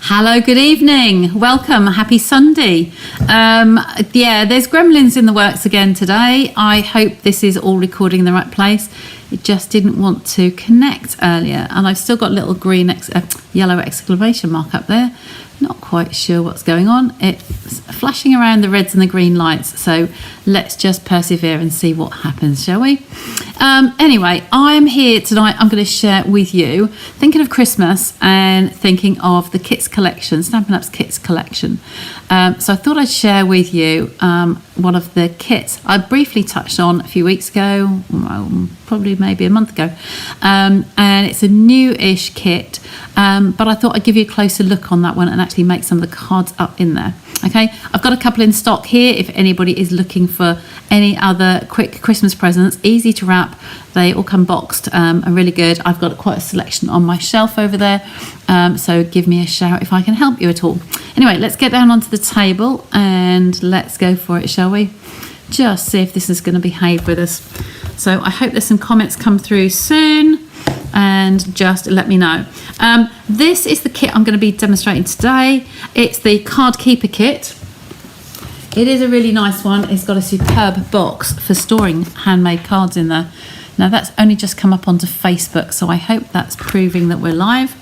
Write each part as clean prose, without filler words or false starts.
Hello, good evening. Welcome. Happy Sunday. There's gremlins in the works again today. I hope this is all recording in the right place. It just didn't want to connect earlier, and I've still got a little green yellow exclamation mark up there. Not quite sure what's going on. It's flashing around the reds and the green lights, so let's just persevere and see what happens, shall we? Anyway, I'm here tonight. I'm going to share with you, thinking of Christmas and thinking of the kits collection, Stampin' Up's kits collection. So I thought I'd share with you one of the kits I briefly touched on a few weeks ago, probably maybe a month ago, and it's a new-ish kit, but I thought I'd give you a closer look on that one and actually make some of the cards up in there. Okay, I've got a couple in stock here if anybody is looking for any other quick Christmas presents, easy to wrap. They all come boxed and really good. I've got quite a selection on my shelf over there, so give me a shout if I can help you at all. Anyway, let's get down onto the table and let's go for it, shall we? Just see if this is going to behave with us. So I hope there's some comments come through soon, and just let me know. This is the kit I'm going to be demonstrating today. It's the Card Keeper kit. It is a really nice one. It's got a superb box for storing handmade cards in there. Now that's only just come up onto Facebook, so I hope that's proving that we're live.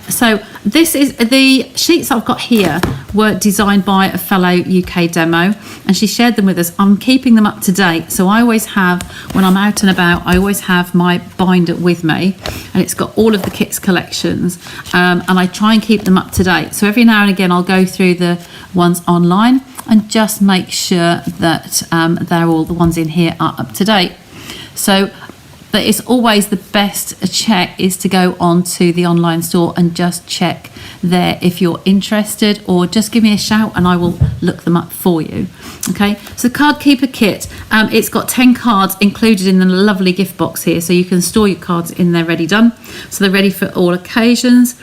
So this is the sheets I've got here were designed by a fellow UK demo, and she shared them with us. I'm keeping them up to date, so I always have, when I'm out and about, I always have my binder with me, and it's got all of the kits collections, and I try and keep them up to date. So every now and again I'll go through the ones online and just make sure that they're all the ones in here are up to date. So but it's always the best check is to go onto the online store and just check there if you're interested, or just give me a shout and I will look them up for you. Okay, so Card Keeper kit, it's got 10 cards included in the lovely gift box here, so you can store your cards in there ready done, so they're ready for all occasions.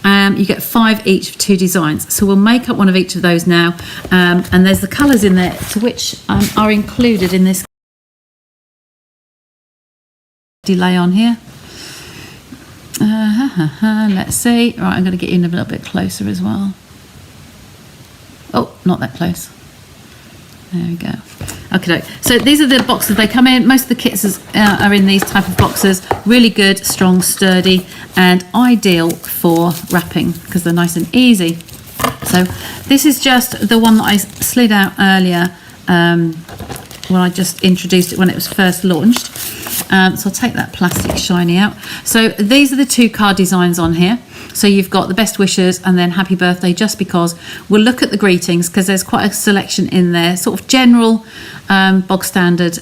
You get 5 each for 2 designs, so we'll make up one of each of those now, and there's the colours in there to which are included in this delay on here. Let's see. Right, I'm going to get in a little bit closer as well. Oh, not that close. There we go. Okay, so these are the boxes they come in. Most of the kits are in these type of boxes. Really good, strong, sturdy, and ideal for wrapping because they're nice and easy. So this is just the one that I slid out earlier when I just introduced it when it was first launched. So I'll take that plastic shiny out. So these are the 2 card designs on here. So you've got the best wishes and then happy birthday, just because. We'll look at the greetings because there's quite a selection in there, sort of general bog standard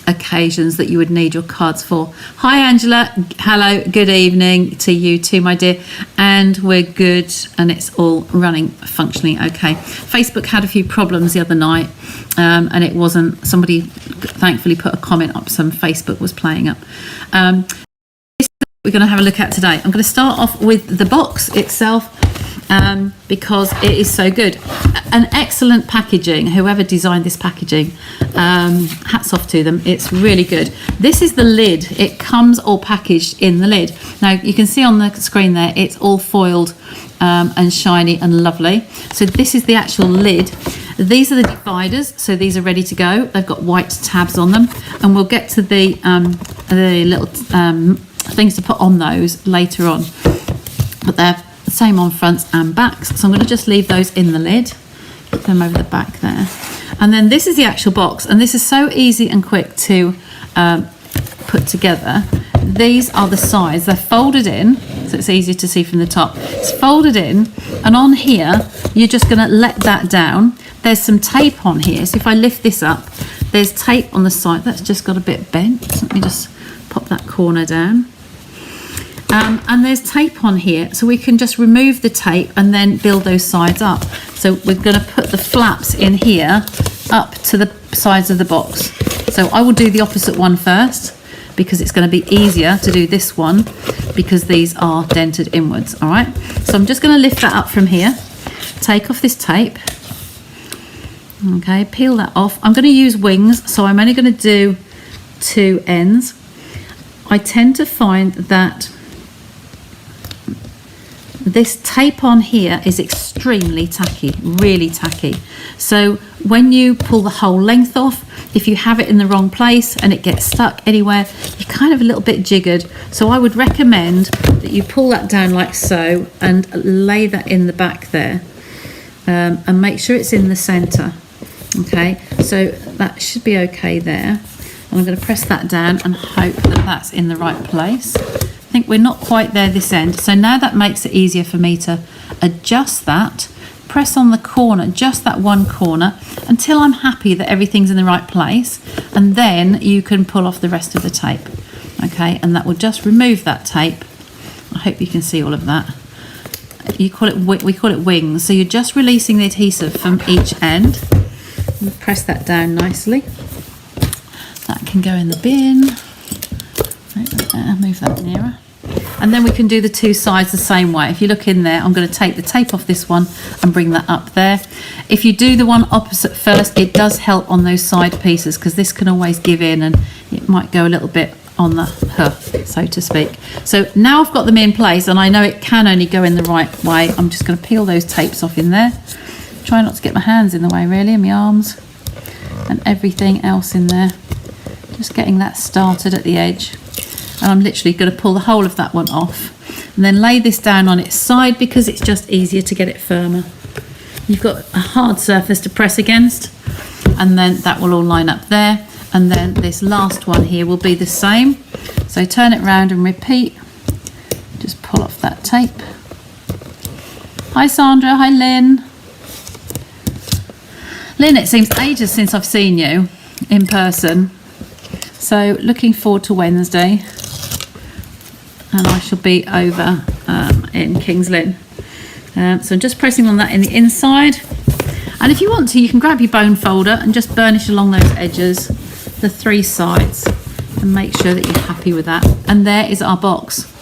occasions that you would need your cards for. Hi Angela, hello, good evening to you too, my dear, and we're good and it's all running functioning okay. Facebook had a few problems the other night, and it wasn't, somebody thankfully put a comment up, some Facebook was playing up. We're going to have a look at today. I'm going to start off with the box itself, because it is so good. An excellent packaging. Whoever designed this packaging, hats off to them. It's really good. This is the lid. It comes all packaged in the lid. Now you can see on the screen there, it's all foiled and shiny and lovely. So this is the actual lid. These are the dividers, so these are ready to go. They've got white tabs on them, and we'll get to the little things to put on those later on. But they're the same on fronts and backs, so I'm going to just leave those in the lid, put them over the back there. And then this is the actual box, and this is so easy and quick to put together. These are the sides. They're folded in, so it's easier to see from the top. It's folded in, and on here you're just going to let that down. There's some tape on here, so if I lift this up, there's tape on the side. That's just got a bit bent, so let me just pop that corner down. And there's tape on here, so we can just remove the tape and then build those sides up. So we're going to put the flaps in here up to the sides of the box. So I will do the opposite one first, because it's going to be easier to do this one because these are dented inwards. All right, so I'm just going to lift that up from here, take off this tape. Okay, peel that off. I'm going to use wings, so I'm only going to do 2 ends. I tend to find that this tape on here is extremely tacky, really tacky. So when you pull the whole length off, if you have it in the wrong place and it gets stuck anywhere, you're kind of a little bit jiggered. So I would recommend that you pull that down like so and lay that in the back there, and make sure it's in the center. Okay, so that should be okay there. And I'm going to press that down and hope that that's in the right place. I think we're not quite there this end. So now that makes it easier for me to adjust that. Press on the corner, just that one corner, until I'm happy that everything's in the right place. And then you can pull off the rest of the tape. Okay, and that will just remove that tape. I hope you can see all of that. We call it wings. So you're just releasing the adhesive from each end. Press that down nicely. That can go in the bin. Move that nearer. And then we can do the two sides the same way. If you look in there, I'm going to take the tape off this one and bring that up there. If you do the one opposite first, it does help on those side pieces, because this can always give in and it might go a little bit on the hoof, so to speak. So now I've got them in place, and I know it can only go in the right way. I'm just going to peel those tapes off in there. Try not to get my hands in the way really, and my arms and everything else in there. Just getting that started at the edge. And I'm literally going to pull the whole of that one off and then lay this down on its side, because it's just easier to get it firmer. You've got a hard surface to press against, and then that will all line up there. And then this last one here will be the same. So turn it round and repeat. Just pull off that tape. Hi Sandra, hi Lynn. Lynn, it seems ages since I've seen you in person. So looking forward to Wednesday. And I shall be over in Kings Lynn. So I'm just pressing on that in the inside. And if you want to, you can grab your bone folder and just burnish along those edges, the three sides, and make sure that you're happy with that. And there is our box,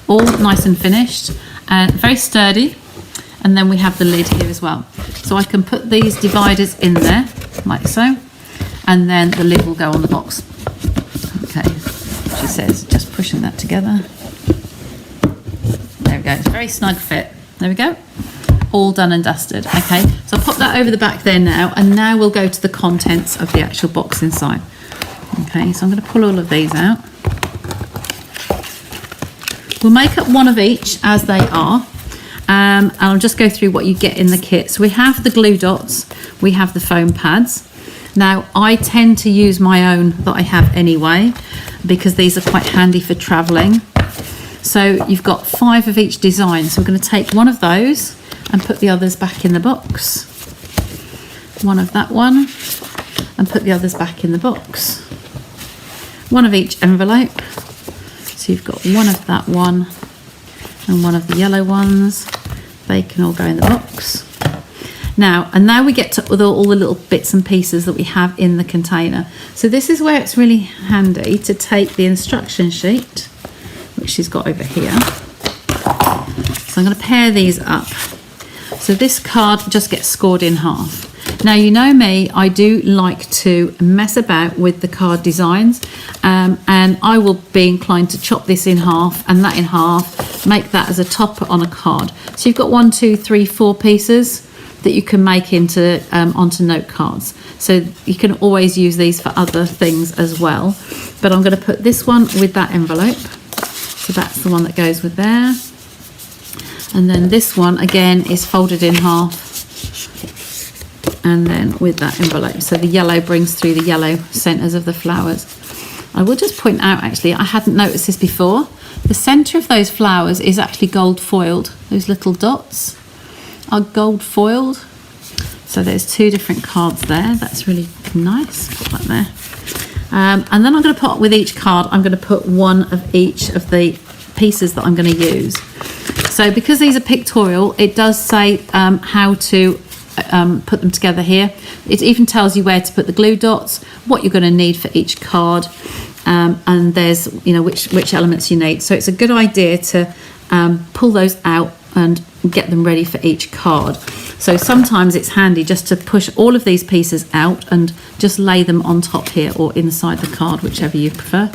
all nice and finished and very sturdy. And then we have the lid here as well. So I can put these dividers in there like so, and then the lid will go on the box. Okay, she says, just pushing that together. There we go, it's a very snug fit. There we go, all done and dusted. Okay, so I'll pop that over the back there now, and now we'll go to the contents of the actual box inside. Okay, so I'm going to pull all of these out. We'll make up one of each as they are. And I'll just go through what you get in the kit. So we have the glue dots, we have the foam pads. Now I tend to use my own that I have anyway, because these are quite handy for travelling. So you've got 5 of each design. So we're going to take one of those and put the others back in the box. One of that one, and put the others back in the box. One of each envelope. So you've got one of that one and one of the yellow ones. They can all go in the box. Now we get to all the little bits and pieces that we have in the container. So this is where it's really handy to take the instruction sheet, which she's got over here. So I'm going to pair these up. So this card just gets scored in half. Now you know me, I do like to mess about with the card designs, and I will be inclined to chop this in half and that in half, make that as a topper on a card. So you've got 1, 2, 3, 4 pieces that you can make into onto note cards. So you can always use these for other things as well. But I'm going to put this one with that envelope. So that's the one that goes with there. And then this one again is folded in half, and then with that envelope. So the yellow brings through the yellow centres of the flowers. I will just point out, actually, I hadn't noticed this before. The centre of those flowers is actually gold foiled. Those little dots are gold foiled. So there's 2 different cards there. That's really nice. Put that there. And then I'm going to put with each card, I'm going to put one of each of the pieces that I'm going to use. So because these are pictorial, it does say how to put them together here. It even tells you where to put the glue dots, what you're going to need for each card, and there's which elements you need. So it's a good idea to pull those out and get them ready for each card. So sometimes it's handy just to push all of these pieces out and just lay them on top here or inside the card, whichever you prefer.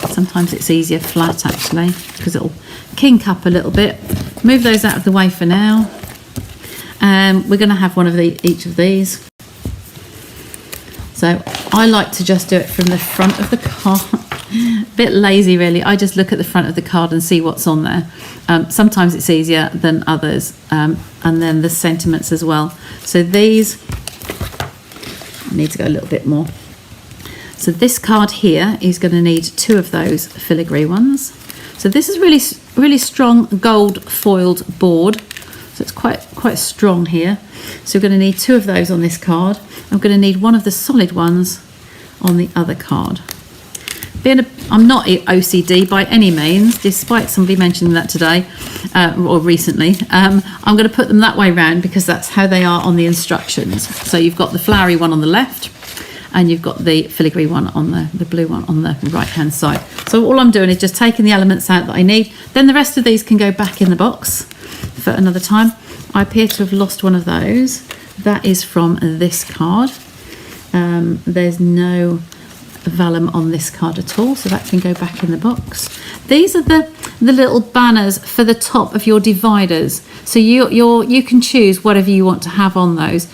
Sometimes it's easier flat actually, because it'll kink up a little bit move those out of the way for now. We're going to have one of each of these. So I like to just do it from the front of the card. A bit lazy really. I just look at the front of the card and see what's on there. Sometimes it's easier than others, and then the sentiments as well. So these, I need to go a little bit more. So this card here is going to need 2 of those filigree ones. So this is really strong gold foiled board. So it's quite strong here. So we're going to need 2 of those on this card. I'm going to need 1 of the solid ones on the other card. I'm not OCD by any means, despite somebody mentioning that today or recently. I'm going to put them that way round because that's how they are on the instructions. So you've got the flowery one on the left and you've got the filigree one on the blue one on the right hand side. So all I'm doing is just taking the elements out that I need. Then the rest of these can go back in the box for another time. I appear to have lost one of those. That is from this card. There's no vellum on this card at all, so that can go back in the box. These are the little banners for the top of your dividers. So you can choose whatever you want to have on those.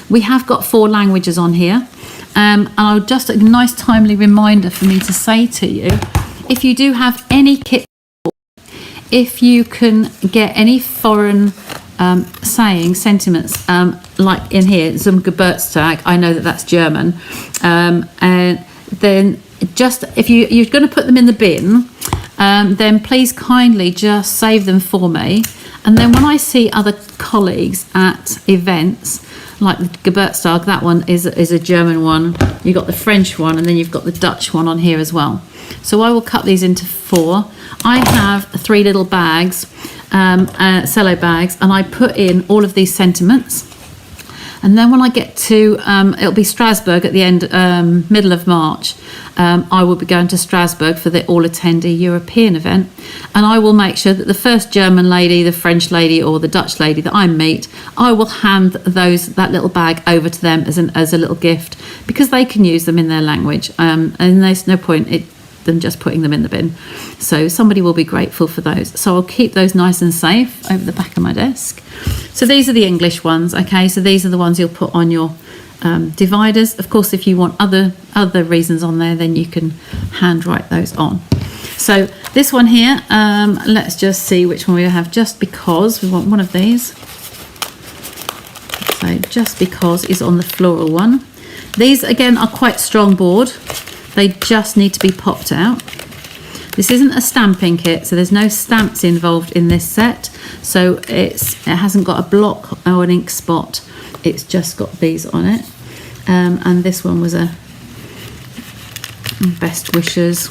We have got 4 languages on here, and I'll just a nice timely reminder for me to say to you, if you do have any kit, if you can get any foreign sayings, sentiments, like in here, zum Geburtstag, I know that that's German, and then just if you're going to put them in the bin, then please kindly just save them for me, and then when I see other colleagues at events like the Geburtstag, that one is a German one, you've got the French one, and then you've got the Dutch one on here as well. So I will cut these into 4. I have 3 little bags, cello bags, and I put in all of these sentiments. And then when I get to, it'll be Strasbourg at the end, middle of March, I will be going to Strasbourg for the all-attendee European event. And I will make sure that the first German lady, the French lady, or the Dutch lady that I meet, I will hand that little bag over to them as a little gift, because they can use them in their language. And there's no point them just putting them in the bin. So somebody will be grateful for those. So I'll keep those nice and safe over the back of my desk. So these are the English ones, okay? So these are the ones you'll put on your dividers. Of course, if you want other reasons on there, then you can hand write those on. So this one here, let's just see which one we have. Just Because, we want one of these. So Just Because is on the floral one. These again are quite strong board. They just need to be popped out. This isn't a stamping kit, so there's no stamps involved in this set. So it hasn't got a block or an ink spot. It's just got these on it. And this one was a best wishes.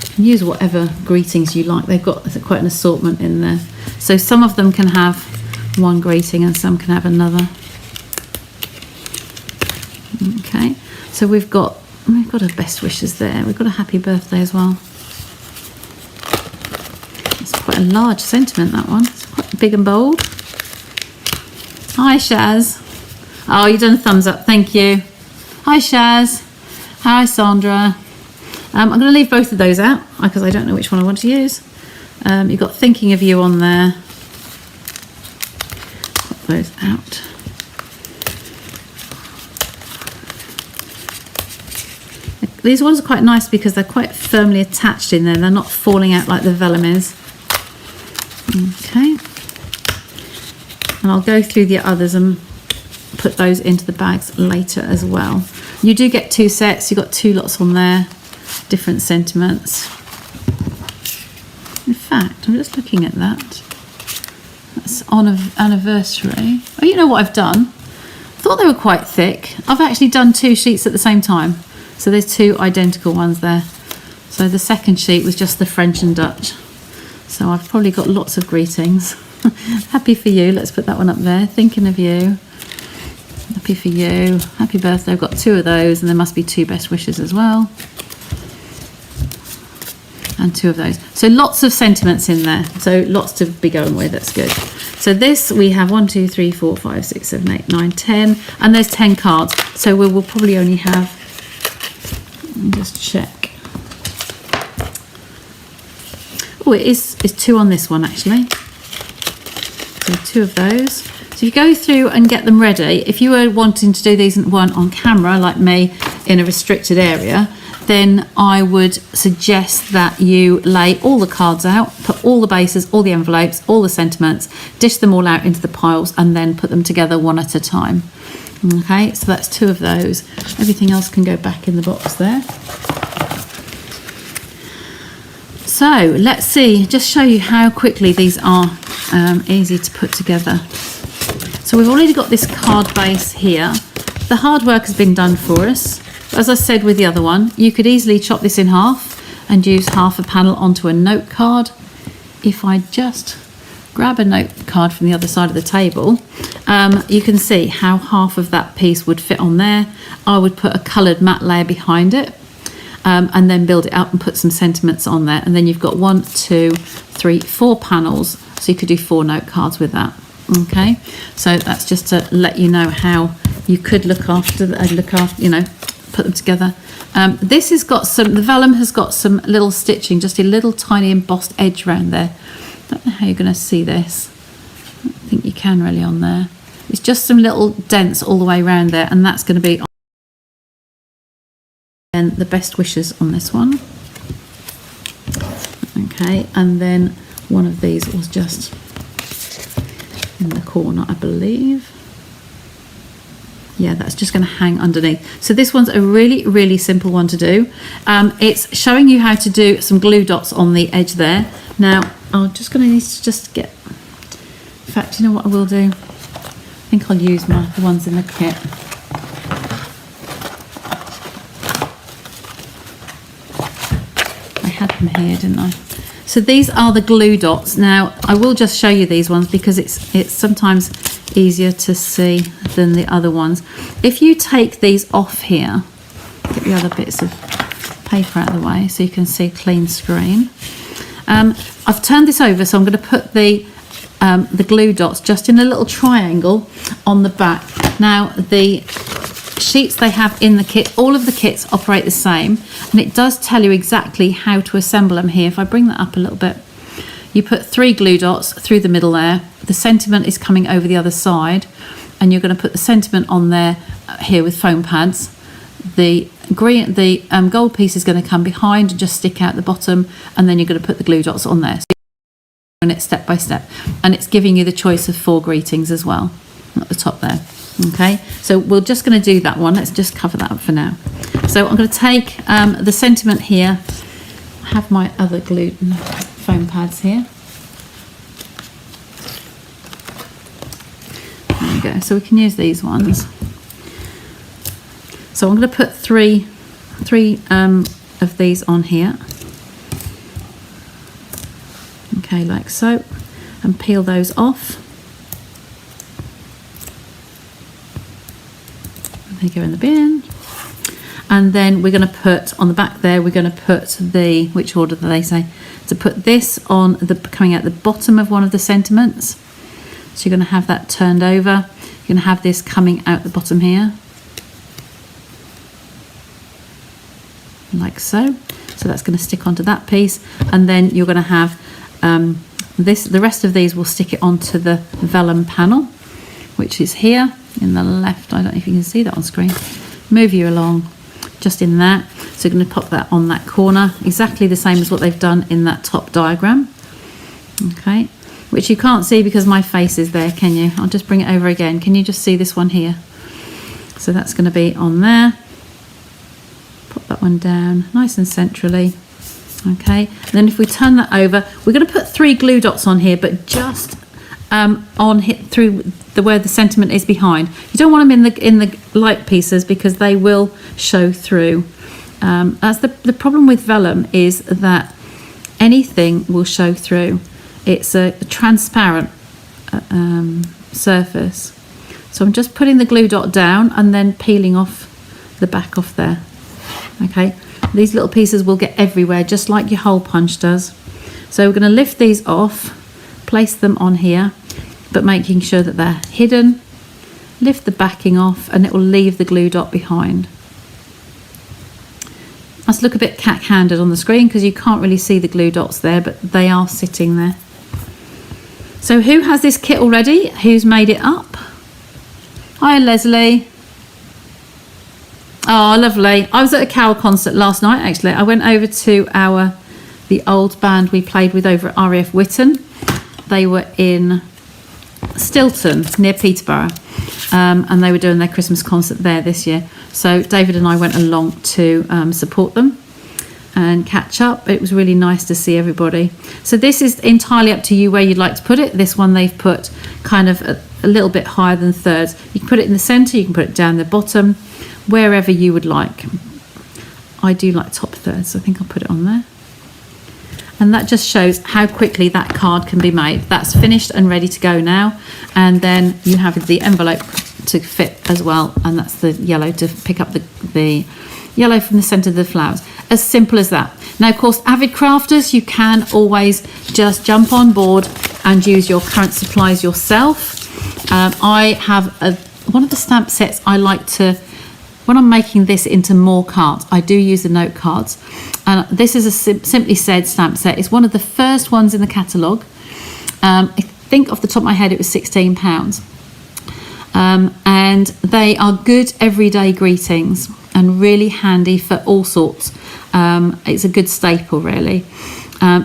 You can use whatever greetings you like. They've got quite an assortment in there. So some of them can have one greeting and some can have another. Okay, so we've got a best wishes there. We've got a happy birthday as well. It's quite a large sentiment, that one. It's quite big and bold. Hi, Shaz. Oh, you've done a thumbs up. Thank you. Hi, Shaz. Hi, Sandra. I'm going to leave both of those out because I don't know which one I want to use. You've got Thinking of You on there. Put those out. These ones are quite nice because they're quite firmly attached in there. They're not falling out like the vellum is. Okay. And I'll go through the others and put those into the bags later as well. You do get 2 sets. You've got 2 lots on there. Different sentiments. In fact, I'm just looking at that. That's on an anniversary. Oh, you know what I've done? I thought they were quite thick. I've actually done 2 sheets at the same time. So there's 2 identical ones there. So the second sheet was just the French and Dutch. So I've probably got lots of greetings. Happy for you. Let's put that one up there. Thinking of you. Happy for you. Happy birthday. I've got 2 of those, and there must be 2 best wishes as well. And 2 of those. So lots of sentiments in there. So lots to be going with. That's good. So this we have 1, 2, 3, 4, 5, 6, 7, 8, 9, 10. And there's 10 cards. So we will probably only have, let me just check. Oh, it is 2 on this one actually. So 2 of those. So if you go through and get them ready, if you were wanting to do these one on camera like me in a restricted area, then I would suggest that you lay all the cards out, put all the bases, all the envelopes, all the sentiments, dish them all out into the piles and then put them together one at a time. Okay, so that's 2 of those. Everything else can go back in the box there. So let's see, just show you how quickly these are easy to put together. So we've already got this card base here. The hard work has been done for us. As I said with the other one, you could easily chop this in half and use half a panel onto a note card. If I just grab a note card from the other side of the table, you can see how half of that piece would fit on there. I would put a coloured matte layer behind it and then build it up and put some sentiments on there. And then you've got 1, 2, 3, 4 panels. So you could do 4 note cards with that. Okay, so that's just to let you know how you could look after, you know, put them together. This has got some, the vellum has got some little stitching, just a little tiny embossed edge around there. Don't know how you're going to see this. I don't think you can really on there. It's just some little dents all the way around there, and that's going to be on the best wishes on this one. Okay, and then one of these was just in the corner, I believe. Yeah, that's just going to hang underneath. So this one's a really, really simple one to do. It's showing you how to do some glue dots on the edge there. Now, I'm just going to need to just get... In fact, you know what I will do? I think I'll use the ones in the kit. I had them here, didn't I? So these are the glue dots. Now, I will just show you these ones because it's sometimes easier to see than the other ones. If you take these off here, get the other bits of paper out of the way so you can see a clean screen. I've turned this over, so I'm going to put the glue dots just in a little triangle on the back. Now, the sheets they have in the kit, all of the kits operate the same, and it does tell you exactly how to assemble them here. If I bring that up a little bit, you put 3 glue dots through the middle there. The sentiment is coming over the other side, and you're going to put the sentiment on there here with foam pads. The green, the gold piece is going to come behind and just stick out the bottom, and then you're going to put the glue dots on there. So you're doing it step by step, and it's giving you the choice of 4 greetings as well at the top there. Okay, so we're just going to do that one. Let's just cover that up for now. So I'm going to take the sentiment here. I have my other glue foam pads here. There we go. So we can use these ones. So I'm going to put three of these on here. Okay, like so, and peel those off. They go in the bin, and then we're going to put on the back there, we're going to put the, which order do they say, to put this on the, coming out the bottom of one of the sentiments. So you're going to have that turned over, you're going to have this coming out the bottom here, like so. So that's going to stick onto that piece, and then you're going to have this, the rest of these will stick it onto the vellum panel, which is here in the left. I don't know if you can see that on screen. Move you along just in that. So you're going to pop that on that corner, exactly the same as what they've done in that top diagram. Okay, which you can't see because my face is there, can you? I'll just bring it over again. Can you just see this one here? So that's going to be on there. Pop that one down nice and centrally. Okay, and then if we turn that over, we're going to put 3 glue dots on here, but just on hit through the where the sentiment is behind. You don't want them in the light pieces because they will show through. As the problem with vellum is that anything will show through. It's a transparent surface. So I'm just putting the glue dot down and then peeling off the back off there. Okay, these little pieces will get everywhere, just like your hole punch does. So we're going to lift these off, place them on here, but making sure that they're hidden. Lift the backing off and it will leave the glue dot behind. Must look a bit cack-handed on the screen because you can't really see the glue dots there, but they are sitting there. So who has this kit already? Who's made it up? Hi, Leslie. Oh, lovely. I was at a Carol concert last night, actually. I went over to the old band we played with over at RAF Whitton. They were in Stilton, near Peterborough, and they were doing their Christmas concert there this year. So David and I went along to support them and catch up. It was really nice to see everybody. So this is entirely up to you where you'd like to put it. This one they've put kind of a little bit higher than thirds. You can put it in the centre, you can put it down the bottom, wherever you would like. I do like top thirds, so I think I'll put it on there. And that just shows how quickly that card can be made. That's finished and ready to go now. And then you have the envelope to fit as well, and that's the yellow to pick up the yellow from the centre of the flowers. As simple as that. Now, of course, avid crafters, you can always just jump on board and use your current supplies yourself. I have one of the stamp sets I like to, when I'm making this into more cards, I do use the note cards. And this is a Simply Said stamp set. It's one of the first ones in the catalogue. I think off the top of my head it was £16. And they are good everyday greetings and really handy for all sorts. It's a good staple, really.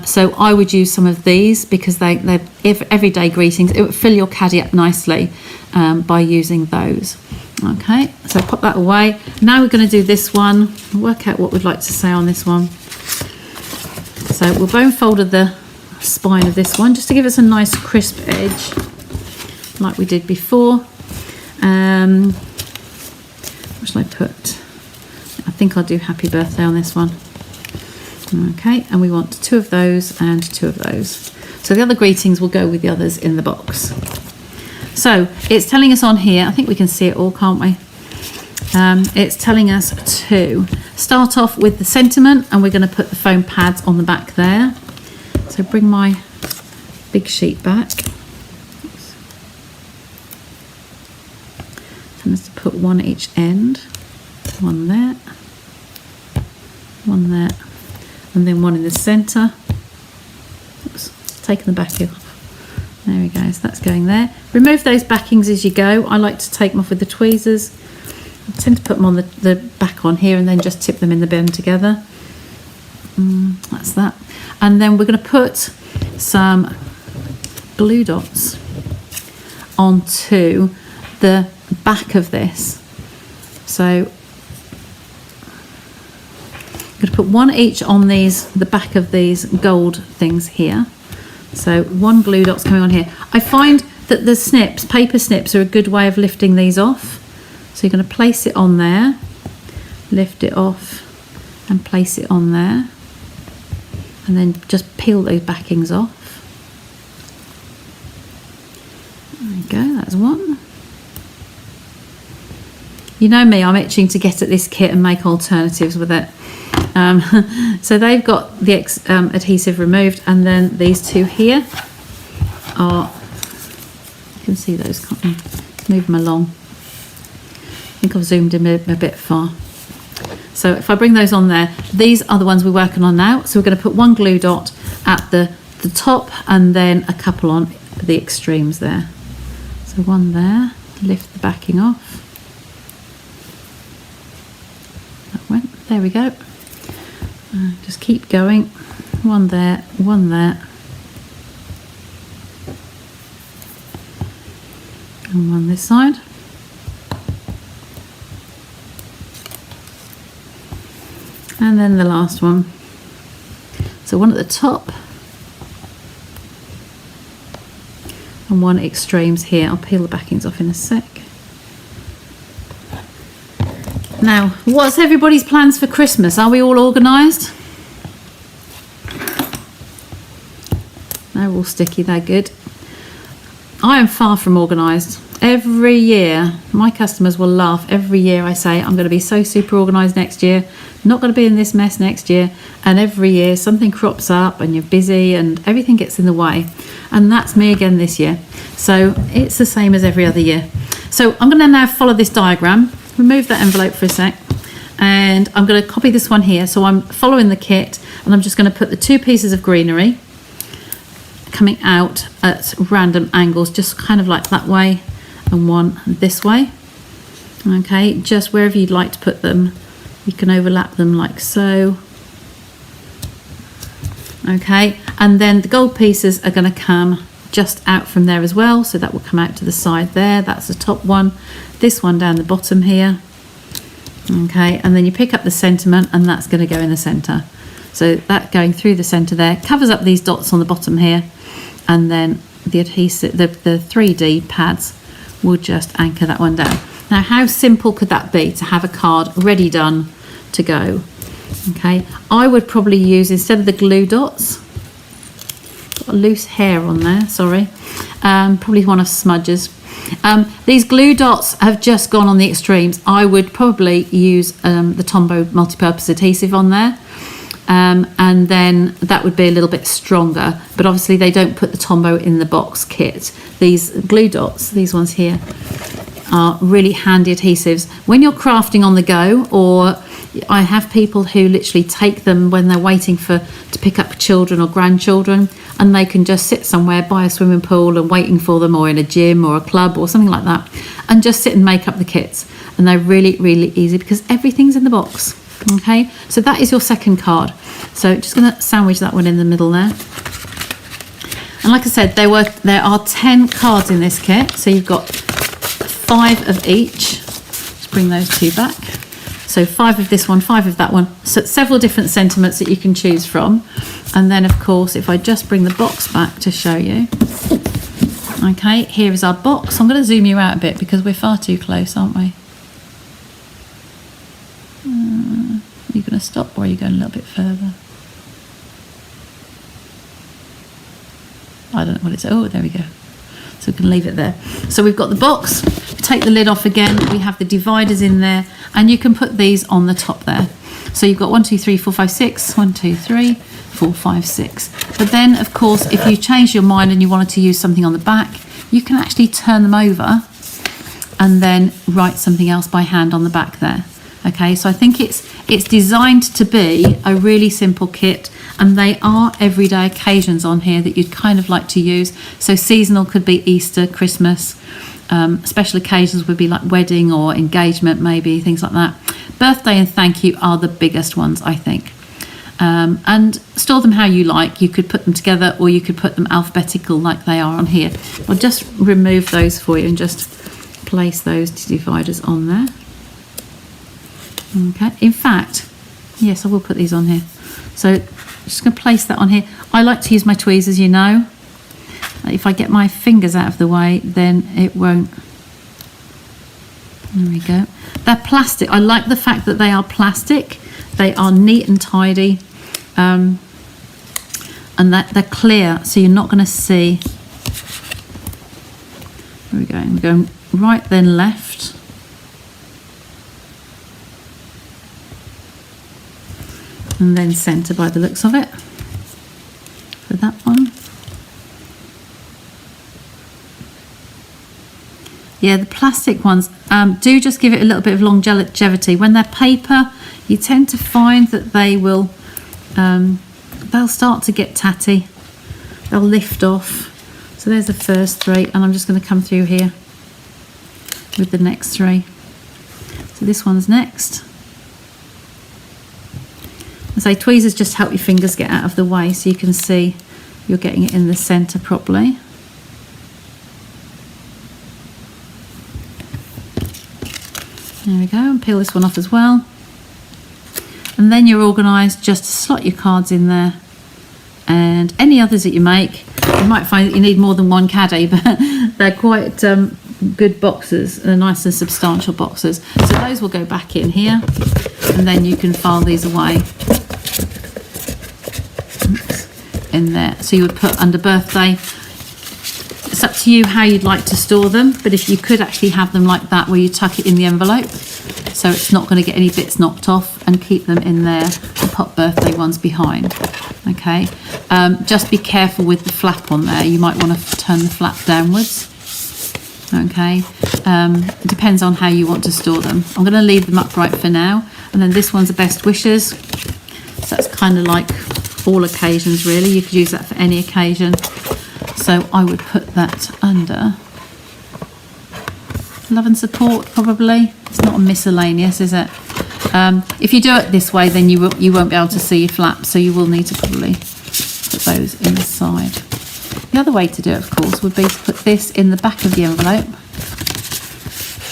So I would use some of these because they're everyday greetings. It would fill your caddy up nicely by using those. Okay, so pop that away. Now we're going to do this one. Work out what we'd like to say on this one. So we'll bone folder the spine of this one just to give us a nice crisp edge like we did before. What shall I put? I think I'll do happy birthday on this one. Okay, and we want 2 of those and 2 of those. So the other greetings will go with the others in the box. So it's telling us on here, I think we can see it all, can't we? It's telling us to start off with the sentiment, and we're going to put the foam pads on the back there. So bring my big sheet back. Telling us to put 1 at each end. 1 there, 1 there, and then 1 in the centre. Oops, taking the backing off. There we go, so that's going there. Remove those backings as you go. I like to take them off with the tweezers. I tend to put them on the back on here and then just tip them in the bin together. That's that. And then we're going to put some glue dots onto the back of this. So I'm going to put 1 each on the back of these gold things here. So 1 glue dot's coming on here. I find that the snips, paper snips, are a good way of lifting these off. So you're going to place it on there, lift it off and place it on there, and then just peel those backings off. There we go, that's 1. You know me, I'm itching to get at this kit and make alternatives with it. So they've got the adhesive removed, and then these 2 here are, you can see those, can't you? Move them along. I think I've zoomed in a bit far. So if I bring those on there, these are the ones we're working on now. So we're going to put 1 glue dot at the top and then a couple on the extremes there. So 1 there, lift the backing off. That went, there we go. Just keep going. 1 there, 1 there. And 1 this side. And then the last one. So 1 at the top. And 1 extremes here. I'll peel the backings off in a sec. Now, what's everybody's plans for Christmas? Are we all organised? They're all sticky, they're good. I am far from organised. Every year, my customers will laugh. Every year I say, I'm going to be so super organised next year, not going to be in this mess next year. And every year something crops up and you're busy and everything gets in the way. And that's me again this year. So it's the same as every other year. So I'm going to now follow this diagram. Remove that envelope for a sec, And I'm going to copy this one here. So I'm following the kit, and I'm just going to put the 2 pieces of greenery coming out at random angles, just kind of like that way, and one this way. Okay, just wherever you'd like to put them, you can overlap them like so. Okay, and then the gold pieces are going to come just out from there as well, so that will come out to the side there. That's the top one, this one down the bottom here. Okay, and then you pick up the sentiment, and that's going to go in the center. So that going through the center there covers up these dots on the bottom here, and then the adhesive, the 3D pads will just anchor that one down. Now, how simple could that be to have a card ready done to go? Okay, I would probably use, instead of the glue dots, got a loose hair on there, sorry, probably one of Smudge's. These glue dots have just gone on the extremes. I would probably use the Tombow multi-purpose adhesive on there, and then that would be a little bit stronger, but obviously they don't put the Tombow in the box kit. These glue dots, these ones here, are really handy adhesives when you're crafting on the go, or I have people who literally take them when they're waiting to pick up children or grandchildren, and they can just sit somewhere by a swimming pool and waiting for them, or in a gym or a club or something like that, and just sit and make up the kits. And they're really, really easy because everything's in the box. Okay, so that is your second card. So just going to sandwich that one in the middle there. And like I said, there are 10 cards in this kit, so you've got 5 of each. Let's bring those 2 back. So 5 of this one, 5 of that one. So several different sentiments that you can choose from. And then, of course, if I just bring the box back to show you. Okay, here is our box. I'm going to zoom you out a bit because we're far too close, aren't we? Are you going to stop, or are you going a little bit further? I don't know what it's... Oh, there we go. So we can leave it there. So we've got the box. Take the lid off again. We have the dividers in there, and you can put these on the top there. So you've got 1, 2, 3, 4, 5, 6. 1, 2, 3, 4, 5, 6. But then, of course, if you change your mind and you wanted to use something on the back, you can actually turn them over and then write something else by hand on the back there. Okay, so I think it's designed to be a really simple kit, and they are everyday occasions on here that you'd kind of like to use. So seasonal could be Easter, Christmas. Special occasions would be like wedding or engagement, maybe, things like that. Birthday and thank you are the biggest ones, I think. And store them how you like. You could put them together, or you could put them alphabetical like they are on here. I'll just remove those for you and just place those dividers on there. Okay, in fact, yes, I will put these on here. So I'm just going to place that on here. I like to use my tweezers, you know. If I get my fingers out of the way, then it won't. There we go. They're plastic. I like the fact that they are plastic. They are neat and tidy, and that they're clear, so you're not going to see. There we go. We're going right, then left. And then centre by the looks of it for that one. Yeah, the plastic ones do just give it a little bit of longevity. When they're paper, you tend to find that they will they'll start to get tatty. They'll lift off. So there's the first 3, and I'm just going to come through here with the next 3. So this one's next. I say tweezers just help your fingers get out of the way, so you can see you're getting it in the centre properly. There we go, and peel this one off as well. And then you're organised just to slot your cards in there, and any others that you make. You might find that you need more than one caddy, but they're quite good boxes. They're nice and substantial boxes. So those will go back in here, and then you can file these away in there. So you would put under birthday. It's up to you how you'd like to store them, but if you could actually have them like that, where you tuck it in the envelope, so it's not going to get any bits knocked off, and keep them in there and pop birthday ones behind. Okay, just be careful with the flap on there. You might want to turn the flap downwards. Okay, it depends on how you want to store them. I'm going to leave them upright for now, And then this one's a best wishes. So that's kind of like all occasions really. You could use that for any occasion. So I would put that under love and support probably. It's not a miscellaneous, is it? If you do it this way, then you won't be able to see your flaps, so you will need to probably put those in the side. The other way to do it, of course, would be to put this in the back of the envelope.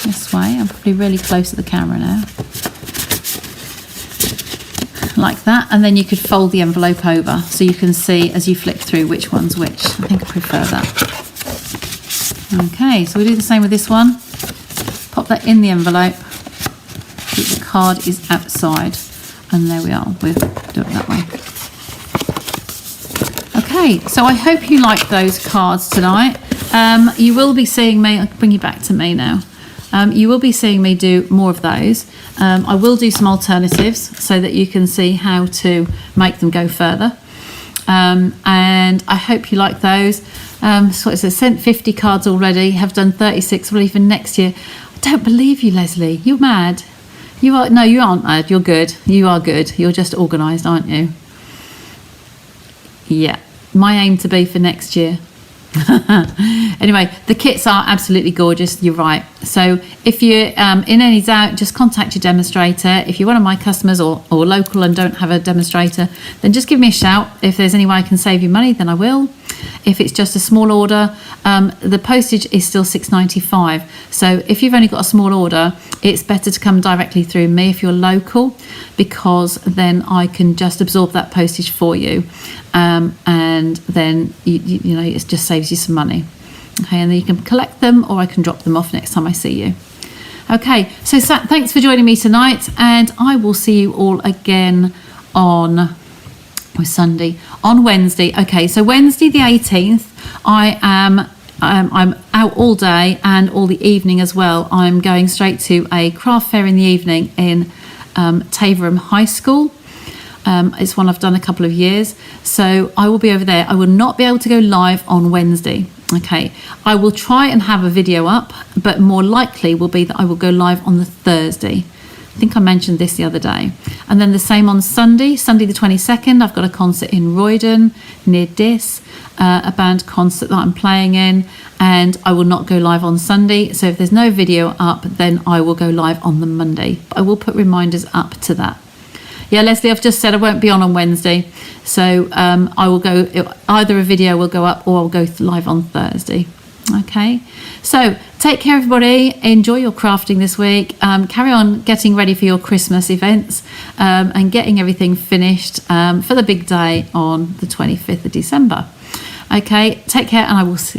This way. I'm probably really close to the camera now. Like that, and then you could fold the envelope over so you can see as you flick through which one's which. I think I prefer that. Okay, so we do the same with this one. Pop that in the envelope. The card is outside, and there we are. We'll do it that way. Okay, so I hope you like those cards tonight. You will be seeing me. I'll bring you back to me now. You will be seeing me do more of those. I will do some alternatives so that you can see how to make them go further. And I hope you like those. So it's sent 50 cards already, have done 36, well, even next year. I don't believe you, Leslie. You're mad. You are, no, you aren't mad. You're good. You are good. You're just organised, aren't you? Yeah. My aim to be for next year. Anyway, the kits are absolutely gorgeous. You're right. So if you're in any doubt, just contact your demonstrator. If you're one of my customers or local and don't have a demonstrator, then just give me a shout. If there's any way I can save you money, then I will. If it's just a small order, the postage is still $6.95. So if you've only got a small order, it's better to come directly through me if you're local, because then I can just absorb that postage for you, and then you know, it just saves you some money. Okay, and then you can collect them, or I can drop them off next time I see you. Okay, so thanks for joining me tonight, and I will see you all again on Sunday, on Wednesday. Okay, so Wednesday the 18th, I'm out all day and all the evening as well. I'm going straight to a craft fair in the evening in Taverham High School. It's one I've done a couple of years, so I will be over there. I will not be able to go live on Wednesday. Okay, I will try and have a video up, but more likely will be that I will go live on the Thursday. I think I mentioned this the other day. And then the same on Sunday the 22nd, I've got a concert in Roydon near Diss, a band concert that I'm playing in, and I will not go live on Sunday. So if there's no video up, then I will go live on the Monday. But I will put reminders up to that. Yeah, Leslie, I've just said I won't be on Wednesday. So I will go, either a video will go up or I'll go live on Thursday. Okay, so take care, everybody. Enjoy your crafting this week. Carry on getting ready for your Christmas events, and getting everything finished for the big day on the 25th of December. Okay, take care, and I will see you.